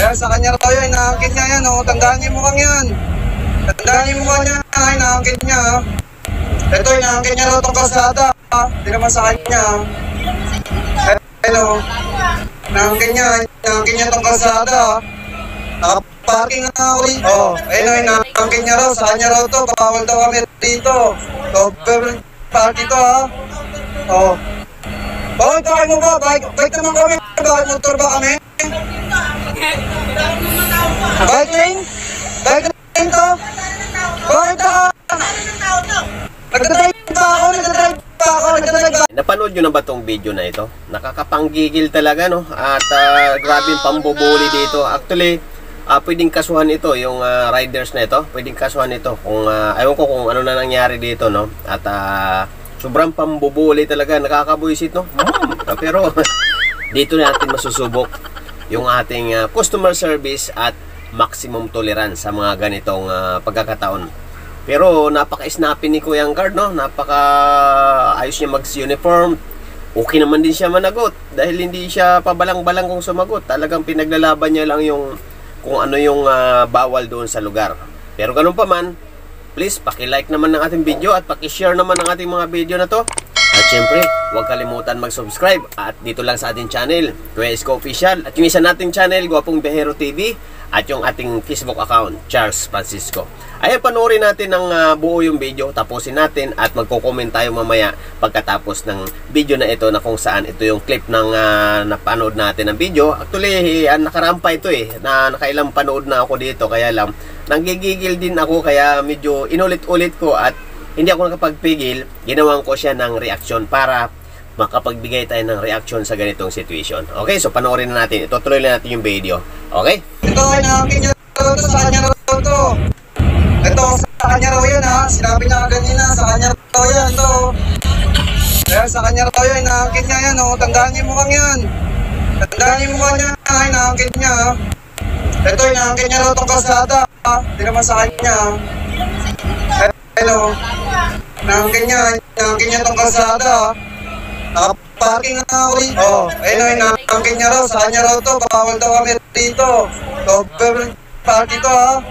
Dahil sa kanya raw yun, inaangkin niya yan, oh. Tandaan niyo mukhang yan. Tandaan niyo mukhang niya, inaangkin niya. Ito, inaangkin niya raw itong kalsada. Hindi naman sa kanya. Ano, inaangkin niya itong kalsada. Nakaparking na ako rin. Oh, ayun, inaangkin niya raw. Sa kanya raw to, bawal daw kami dito. Government party to, ha. Oh. Bakit tayo mo ba? Bike naman kami. Bakit motor ba kami? Bike lane? Bike lane to? Bakit ka? Nagdadrive pa ako. Napanood nyo na ba tong video na ito? Nakakapanggigil talaga, no? At grabe yung pambubuli dito. Actually, pwedeng kasuhan ito, yung riders na ito. Pwedeng kasuhan ito. Kung, ayaw ko kung ano na nangyari dito, no? At sobrang pambubuli talaga. Nakakabuisit, no? Pero dito natin masusubok yung ating customer service at maximum tolerance sa mga ganitong pagkakataon. Pero napaka-snappy ni Kuya Guard, no? Napaka-ayos niya mag-uniform. Okay naman din siya managot dahil hindi siya pabalang-balang kung sumagot. Talagang pinaglalaban niya lang yung kung ano yung bawal doon sa lugar. Pero ganun pa man, please paki-like naman ng ating video at paki-share naman ng ating mga video na to. At syempre, huwag kalimutan mag-subscribe at dito lang sa ating channel, Kuya Isko Official. At yung isa nating channel, Gwapong Biyahero TV. At yung ating Facebook account, Charles Francisco. Ayan, panoorin natin ng buo yung video. Tapusin natin at magko-comment tayo mamaya pagkatapos ng video na ito, na kung saan ito yung clip ng napanood natin ng video. Actually, nakarampa ito na nakailang panood na ako dito. Kaya lang, nanggigigil din ako. Kaya medyo inulit-ulit ko at hindi ako nakapagpigil. Ginawan ko siya ng reaction para makapagbigay tayo ng reaction sa ganitong situation. Okay, so panoorin na natin. Itutuloy na natin yung video. Okay? Ito, inaangkin niya raw to, sa kanya raw to. Ito, sa kanya raw yan, ha. Sinabi niya kanina, sa kanya raw yan, ito. Kaya sa kanya raw yan, inaangkin niya yan, oh. Tandaan niyo mukhang yan. Tandaan niyo mukhang niya, inaangkin niya. Ito, inaangkin niya raw itong kalsada. Hindi naman sa kanya. Ano, inaangkin niya itong kalsada. Nakaparking na ako rin. Oh, ayun, inaangkin niya raw. Sa kanya raw to, bawal daw kami dito. Government party to, ha.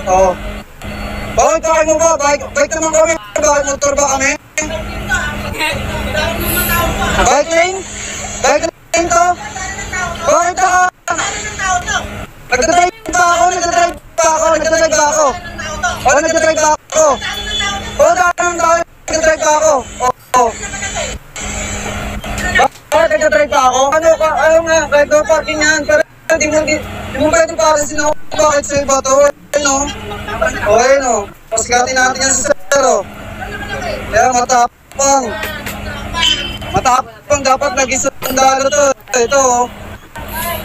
Oh. Bakit tayo mo ba? Bike naman kami. Bakit motor ba kami? Bike lane? Bike lane to? Bakit ka? Nagdadrive pa ako. Nagdadrive pa ako. Oh, nagdadrive pa ako. Oh, nagdadrive pa ako. Oh. Bakit nagdadrive pa ako? Ano ka? Ayaw nga, kahit daw parking yan. Pero hindi mo pwede parasin ako. Bakit sa iba to? Ayun, o. Ayun, o. Paskatin natin yan sa zero. Kaya matapang. Matapang, dapat naging sundalo to. Ito, o.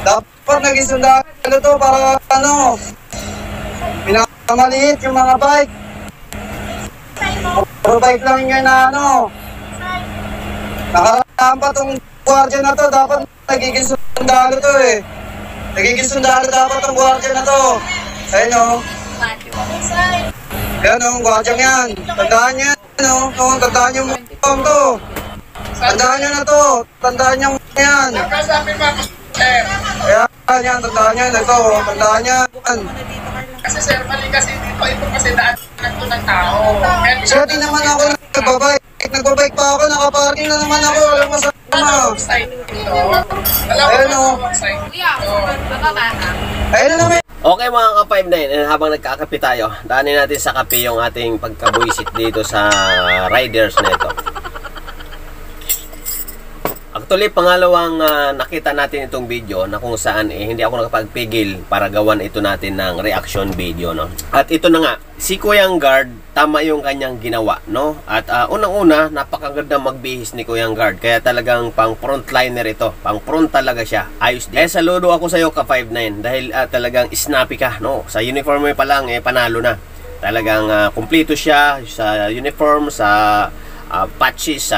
Dapat naging sundalo to para, ano, pinakamaliit yung mga bike. Puro bike lang yun na, ano. Nakaraan pa tong gwardiya na to. Dapat nagiging sundalo to, eh. Nagiging sundalo dapat ang gwardiya na to. Ayun, o. Yan, o, gwardiya yan. Tandaan niya, o. Tandaan niyo mo to. Tandaan niyo na to. Tandaan niyo yan. Ayan, yan. Tandaan niyo. Ito, tandaan niya. Kasi sir, mali kasi dito. Ito kasi daan to ng tao. Siya din naman ako nagbabike. Nagbabike pa ako. Nakaparking na naman ako. Alam mo sa ayun, o. Ayun na naman. Okay mga ka-5-9, habang nagkakape tayo, daanin natin sa kape yung ating pagkabuisit dito sa riders na ito. Actually, pangalawang nakita natin itong video na kung saan hindi ako nakapagpigil para gawan ito natin ng reaction video, no? At ito na nga, si Kuya Guard, tama yung kanyang ginawa, no? At unang-una, napakaganda magbihis ni Kuya Guard. Kaya talagang pang frontliner ito. Pang front talaga siya. Ayos din. Kaya saludo ako sa iyo ka-5-9 dahil talagang snappy ka, no? Sa uniform pa lang, panalo na. Talagang kumpleto siya sa uniform, sa patches,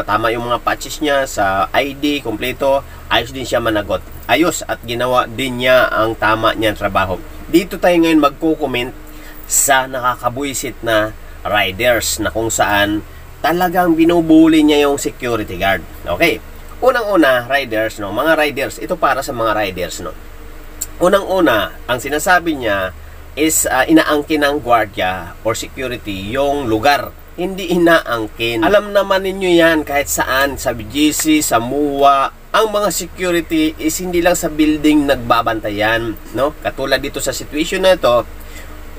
tama yung mga patches niya, sa ID, kompleto. Ayos din siya managot. Ayos at ginawa din niya ang tama niyang trabaho. Dito tayo ngayon magko-comment sa nakakabuisit na riders na kung saan talagang binubuli niya yung security guard. Okay. Unang-una, riders, no? Mga riders, ito para sa mga riders, no? Unang-una, ang sinasabi niya is inaangkin ng gwardiya or security yung lugar. Hindi inaangkin. Alam naman ninyo yan kahit saan, sa BGC, sa MUA, ang mga security is hindi lang sa building nagbabantayan, no? Katulad dito sa situation na ito,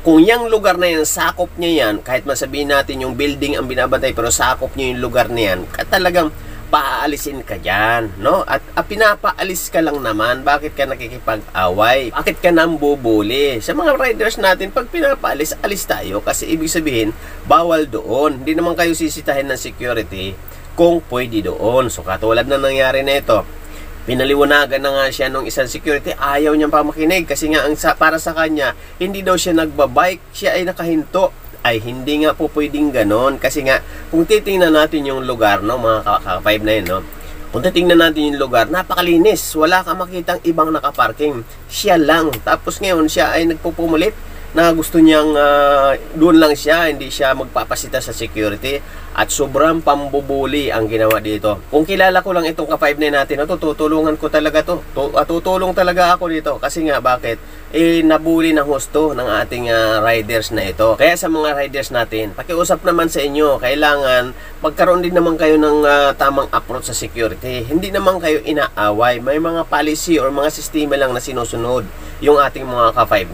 kung yung lugar na yan, sakop niya yan, kahit masabihin natin yung building ang binabantay, pero sakop niya yung lugar na yan, talagang paaalisin ka dyan, no? At pinapaalis ka lang naman, bakit ka nakikipag-away? Bakit ka nambubuli? Sa mga riders natin, pag pinapaalis, alis tayo. Kasi ibig sabihin, bawal doon. Hindi naman kayo sisitahin ng security kung pwede doon. So katulad na nangyari na ito, pinaliwanagan na nga siya nung isang security, ayaw niyang pa makinig kasi nga para sa kanya, hindi daw siya nagbabike, siya ay nakahinto. Ay hindi nga po pwedeng ganon kasi nga kung titingnan natin yung lugar, no, mga ka-5 na yun, no, kung titingnan natin yung lugar, napakalinis, wala ka makitang ibang nakaparking, siya lang. Tapos ngayon siya ay nagpupumulit na gusto niyang doon lang siya, hindi siya magpapasita sa security, at sobrang pambubuli ang ginawa dito. Kung kilala ko lang itong ka-5 na natin, tutulungan ko talaga to. Tutulong talaga ako dito kasi nga bakit? Nabuli ng husto ng ating riders na ito. Kaya sa mga riders natin, pakiusap naman sa inyo, kailangan magkaroon din naman kayo ng tamang approach sa security. Hindi naman kayo inaaway. May mga policy or mga sistema lang na sinusunod yung ating mga ka-5-9.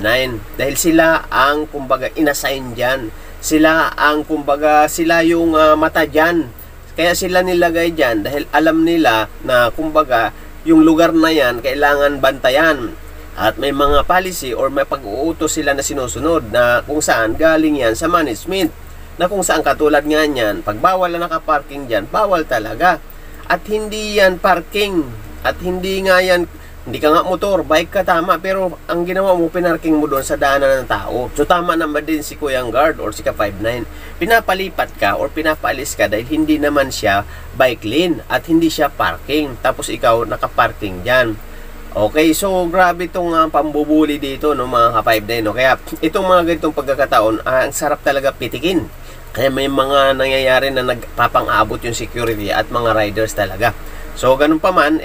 Dahil sila ang kumbaga inassign dyan. Sila ang kumbaga, sila yung mata dyan. Kaya sila nilagay dyan dahil alam nila na kumbaga yung lugar na yan kailangan bantayan. At may mga policy or may pag-uutos sila na sinusunod na kung saan galing yan sa management. Na kung saan katulad nga yan, pag bawal na nakaparking dyan, bawal talaga. At hindi yan parking. At hindi nga yan, hindi ka nga motor, bike ka tama, pero ang ginawa mo, pinarking mo doon sa daanan ng tao. So tama naman din si Kuyang Guard or si ka-5-9. Pinapalipat ka or pinapaalis ka dahil hindi naman siya bike lane at hindi siya parking. Tapos ikaw nakaparking dyan. Okay, so grabe itong pambubuli dito, no, mga ka-5-9, no? Kaya itong mga ganitong pagkakataon, ang sarap talaga pitikin. Kaya may mga nangyayari na nagpapang-abot yung security at mga riders talaga. So ganun pa man,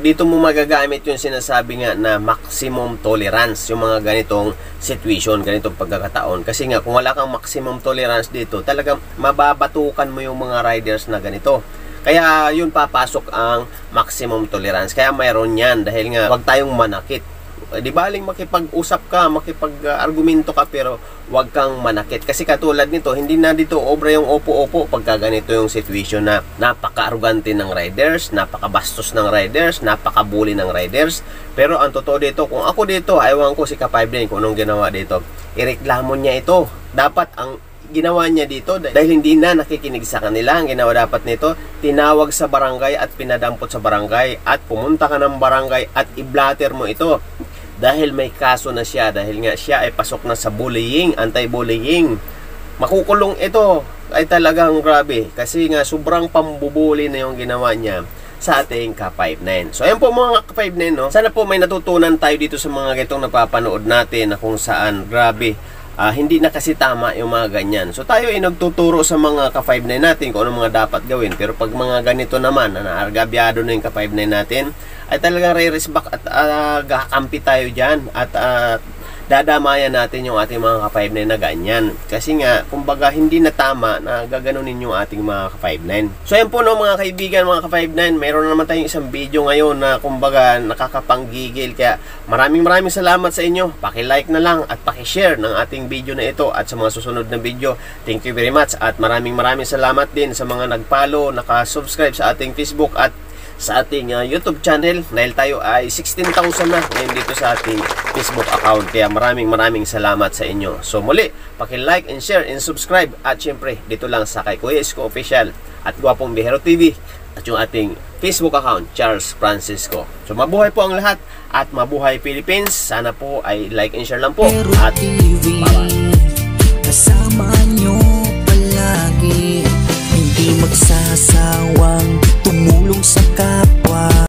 dito mo magagamit yung sinasabi nga na maximum tolerance, yung mga ganitong situation, ganitong pagkakataon. Kasi nga kung wala kang maximum tolerance dito, talagang mababatukan mo yung mga riders na ganito. Kaya yun papasok ang maximum tolerance. Kaya mayroon yan dahil nga wag tayong manakit. Di baling makipag-usap ka, makipag-argumento ka, pero wag kang manakit. Kasi katulad nito, hindi na dito obra yung opo-opo pagka ganito yung situation na napaka-arugante ng riders, napaka-bastos ng riders, napaka-bully ng riders. Pero ang totoo dito, kung ako dito, ayawan ko si ka-5-9 kung anong ginawa dito. Ireklamo niya ito. Dapat ang ginawa niya dito dahil hindi na nakikinig sa kanila, ang ginawa dapat nito, tinawag sa barangay at pinadampot sa barangay at pumunta ka ng barangay at i-blatter mo ito dahil may kaso na siya, dahil nga siya ay pasok na sa bullying, anti-bullying. Makukulong ito. Ay talagang grabe kasi nga sobrang pambubuli na yung ginawa niya sa ating ka-5-9. So ayan po mga ka-5-9, no? Sana po may natutunan tayo dito sa mga ganitong napapanood natin na kung saan grabe, hindi na kasi tama yung mga ganyan. So tayo ay nagtuturo sa mga ka-5-9 natin kung ano mga dapat gawin. Pero pag mga ganito naman, na naargabyado na yung ka-5-9 natin, ay talagang re-race back at gakampi tayo dyan. At dadamayan natin yung ating mga ka-5-9 na ganyan. Kasi nga, kumbaga, hindi na tama na gaganunin yung ating mga ka-5-9. So yan po, no, mga kaibigan, mga ka-5-9, mayroon naman tayong isang video ngayon na kumbaga nakakapanggigil. Kaya maraming salamat sa inyo. Paki-like na lang at paki-share ng ating video na ito at sa mga susunod na video. Thank you very much at maraming salamat din sa mga nag-follow, naka-subscribe sa ating Facebook at sa ating YouTube channel dahil tayo ay 16,000 na ngayon dito sa ating Facebook account. Kaya maraming salamat sa inyo. So muli, paki-like and share and subscribe at syempre dito lang sa kay Kuya Isko Official at Gwapong Bihero TV at yung ating Facebook account, Charles Francisco. So mabuhay po ang lahat at mabuhay Philippines. Sana po ay like and share lang po at bye-bye. Kasama nyo palagi, hindi magsasawang tumulong sa kapwa.